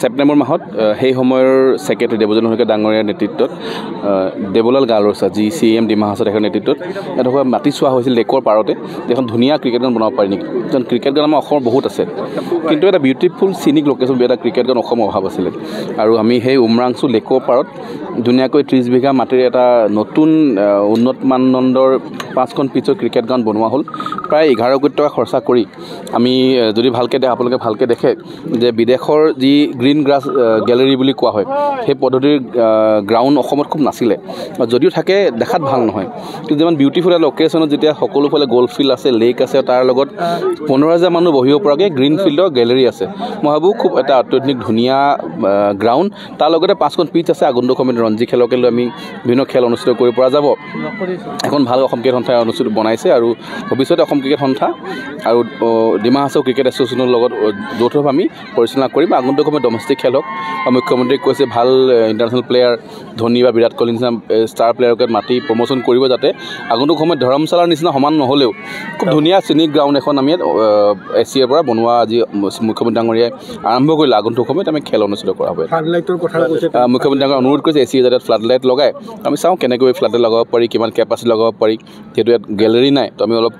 ছেপ্টেম্বৰ মাহত সেই সময়ৰ ছেক্ৰেটাৰী দেৱজন শইকীয়া ডাঙৰীয়াৰ নেতৃত্বত দেৱলাল গালোচা GCM ডিমা হাছাও তেখেতৰ নেতৃত্বত এডোখৰ মাটি চোৱা হৈছিল লেকৰ পাৰতে এখন ধুনীয়া ক্ৰিকেট গ্ৰাউণ্ড বনাব পাৰি নেকি কাৰণ ক্ৰিকেট গ্ৰাউণ্ড আমাৰ অসমৰ বহুত আছে কিন্তু এটা বিউটিফুল চিনিক লোকেশ্যন এটা ক্ৰিকেট গ্ৰাউণ্ড অসমৰ অভাৱ আছিলে আৰু আমি সেই উমৰাংচু লেকৰ পাৰত ধুনীয়াকৈ 30 বিঘা মাটিৰ এটা নতুন উন্নত মানদণ্ডৰ 5খন পিচৰ ক্ৰিকেট গ্ৰাউণ্ড বনোৱা হ'ল প্ৰায় 11 কোটি টকা খৰচা কৰি আমি যদি ভালকৈ আপোনালোকে ভালকৈ দেখে যে বিদেশৰ যি গ্ৰীণ গ্ৰাছ গেলেৰী বুলি কোৱা হয় সেই পদ্ধতিৰ গ্ৰাউণ্ড অসমত খুব নাছিলে যদিও থাকে দেখাত ভাল নহয় কিন্তু যিমান বিউটিফুল এটা লোকেশ্যনত যেতিয়া সকলোফালে গল্ফ ফিল্ড আছে লেক আছে তাৰ লগত 15,000 মানুহ বহিব পৰাকৈ গ্ৰীণ ফিল্ডৰ গেলেৰী আছে মই ভাবোঁ খুব এটা অত্যাধুনিক ধুনীয়া গ্ৰাউণ্ড তাৰ লগতে 5খন পিচ আছে আগন্তুক সময়ত ৰঞ্জী খেলকে লৈ আমি বিভিন্ন খেল অনুষ্ঠিত কৰিব পৰা যাব এখন ভাল অসম ক্ৰিকেট সন্থাই অনুষ্ঠিত বনাইছে আৰু ভৱিষ্যতে অসম ক্ৰিকেট সন্থা আৰু ডিমা হাছাও ক্ৰিকেট এছ'চিয়েশ্যনৰ লগত যৌথভাৱে আমি পৰিচালনা কৰিম আগন্তুক সময়ত ডমেষ্টিক খেল হওক মুখ্যমন্ত্ৰীক কৈছে ভাল ইণ্টাৰনেশ্যনেল প্লেয়াৰ ধোনী বা বিৰাট কোহলি নিচিনা ষ্টাৰ প্লেয়াৰকে মাতি প্ৰমোশ্যন কৰিব যাতে আগন্তুক সময়ত ধৰমশালাৰ নিচিনা সমান নহ'লেও খুব ধুনীয়া চিনিক গ্ৰাউণ্ড এখন আমি এছিয়াৰ পৰা বনোৱা আজি মুখ্যমন্ত্ৰী ডাঙৰীয়াই আৰম্ভ কৰিলে আগন্তুক সময়ত আমি খেল অনুষ্ঠিত কৰা হ'ব মুখ্যমন্ত্ৰী ডাঙৰীয়াই অনুৰোধ কৰিছে এছিয়া যাতে ফ্লাড লাইট লগাই আমি চাওঁ কেনেকৈ ফ্লাড লাইট লগাব পাৰি কিমান কেপাচিটি লগাব পাৰি যিহেতু ইয়াত গেলেৰী নাই তো আমি অলপ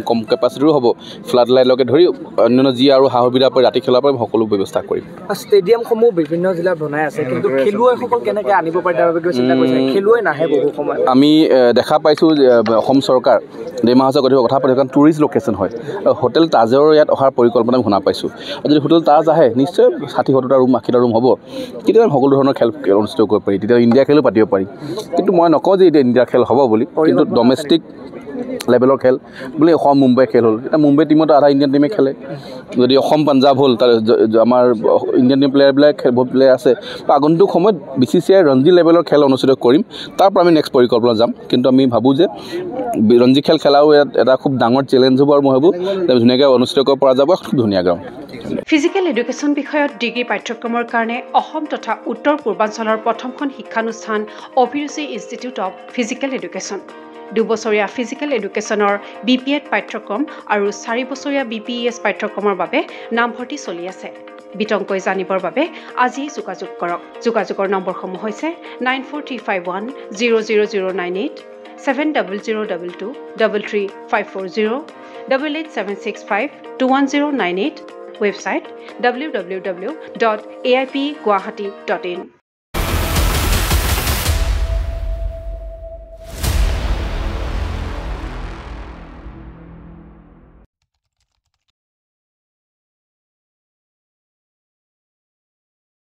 কম কেপাচিটিৰো হ'ব ফ্লাড লাইটলৈকে ধৰি অন্যান্য যি আৰু সা সুবিধা পাৰি ৰাতি খেলাৰ পৰা সকলো ব্যৱস্থা কৰিম ষ্টেডিয়ামসমূহ বিভিন্ন জিলাত বনাই আছে কিন্তু খেলুৱৈসকল কেনেকৈ আনিব পাৰি তাৰ বাবে চিন্তা কৰিছে খেলুৱৈ নাহে বহু সময় আমি দেখা পাইছোঁ যে অসম চৰকাৰ ডিমা হাছাও কথা পাতি কাৰণ টুৰিষ্ট লোকেশ্যন হয় হোটেল তাজৰ ইয়াত অহাৰ পৰিকল্পনা আমি শুনা পাইছোঁ যদি হোটেল তাজ আহে নিশ্চয় 60-70টা ৰুম 80টা ৰুম হ'ব তেতিয়া সকলো ধৰণৰ খেল অনুষ্ঠিত কৰিব পাৰি তেতিয়া ইণ্ডিয়া খেলো পাতিব পাৰি কিন্তু মই নকওঁ যে এতিয়া ইণ্ডিয়া খেল হ'ব বুলি কিন্তু ডমেষ্টিক লেভেলৰ খেল বুলি অসম মুম্বাই খেল হ'ল এতিয়া মুম্বাই টিমতো আধা ইণ্ডিয়ান টিমে খেলে যদি অসম পাঞ্জাৱ হ'ল তাৰ আমাৰ ইণ্ডিয়ান টিম প্লেয়াৰবিলাক বহুত প্লেয়াৰ আছে বা আগন্তুক সময়ত BCCI ৰঞ্জী লেভেলৰ খেল অনুষ্ঠিত কৰিম তাৰ পৰা আমি নেক্সট পৰিকল্পনা যাম কিন্তু আমি ভাবোঁ যে ৰঞ্জী খেল খেলাও এটা খুব ডাঙৰ চেলেঞ্জ হ'ব আৰু মই ভাবোঁ ধুনীয়াকৈ অনুষ্ঠিত কৰিব পৰা যাব খুব ধুনীয়া গ্ৰাউণ্ড ফিজিকেল এডুকেশ্যন বিষয়ত ডিগ্ৰী পাঠ্যক্ৰমৰ কাৰণে অসম তথা উত্তৰ পূৰ্বাঞ্চলৰ প্ৰথমখন শিক্ষানুষ্ঠান অভিৰুচি ইনষ্টিটিউট অৱ ফিজিকেল এডুকেশ্যন 2 বছৰীয়া ফিজিকেল এডুকেশ্যনৰ BPEd পাঠ্যক্ৰম আৰু 4 বছৰীয়া BPES পাঠ্যক্ৰমৰ বাবে নামভৰ্তি চলি আছে বিতংকৈ জানিবৰ বাবে আজি যোগাযোগ কৰক যোগাযোগৰ নম্বৰসমূহ হৈছে 9435100098 7002233540 88765210998 website www.aipguwahati.in